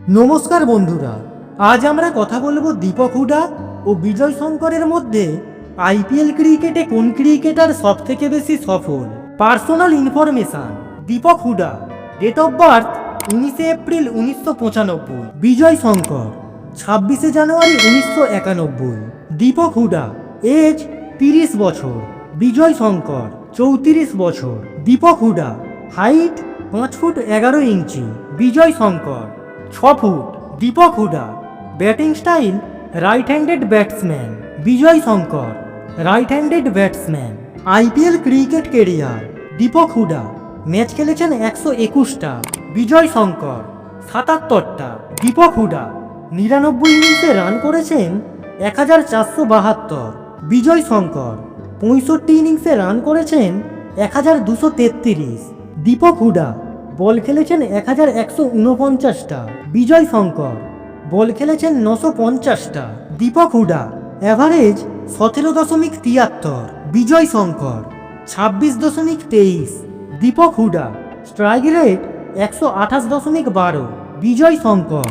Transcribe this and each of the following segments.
নমস্কার বন্ধুরা, আজ আমরা কথা বলবো দীপক হুডা ও বিজয় শঙ্করের মধ্যে আইপিএল ক্রিকেটে কোন ক্রিকেটার সবথেকে বেশি সফল। Personal information. Deepak Hooda, date of birth 19 April 1995। Vijay Shankar, 26 January 1991। Deepak Hooda, age 30 বছর। বিজয় শঙ্কর, 34 বছর। Deepak Hooda, height 5 foot 11 inch. Vijay Shankar, 6 foot. Deepak Hooda, batting style right handed batsman. Vijay Shankar, right handed batsman. IPL cricket career. Deepak Hooda match খেলেছেন 121টা। বিজয় শঙ্কর 77টা। দীপক হুডা 99 ইনিংসে রান করেছেন 1472। বিজয় শঙ্কর 65 ইনিংসে রান করেছেন 1233। দীপক হুডা বল খেলেছেন 1149টা। বিজয় শঙ্কর বল খেলেছেন 950টা। Deepak Hooda average 17.73। Vijay Shankar 26.23। Deepak Hooda strike rate 128.12। Vijay Shankar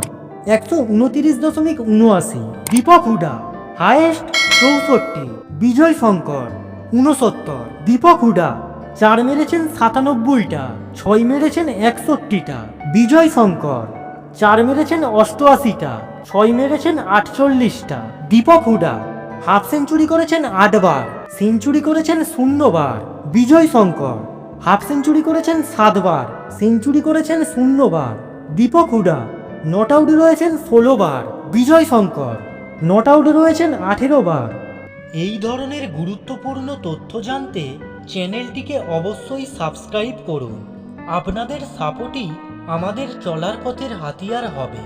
129.79। Deepak Hooda highest 64। Vijay Shankar 69। Deepak Hooda 4 মেরেছেন 97টা, 6 মেরেছেন 61টা। বিজয় শঙ্কর 4 মেরেছেন 88টা, 6 মেরেছেন 48টা। দীপক হুডা হাফ সেঞ্চুরি করেছেন 8 বার, সেঞ্চুরি করেছেন 0 বার। বিজয় শঙ্কর হাফ সেঞ্চুরি করেছেন 7 বার, সেঞ্চুরি করেছেন 0 বার। দীপক হুডা নট আউট রয়েছেন 16 বার। বিজয় শঙ্কর নট আউট রয়েছেন 18 বার। এই ধরনের গুরুত্বপূর্ণ তথ্য জানতে চ্যানেলটিকে অবশ্যই সাবস্ক্রাইব করুন। আপনাদের সাপোর্টই আমাদের চলার পথের হাতিয়ার হবে।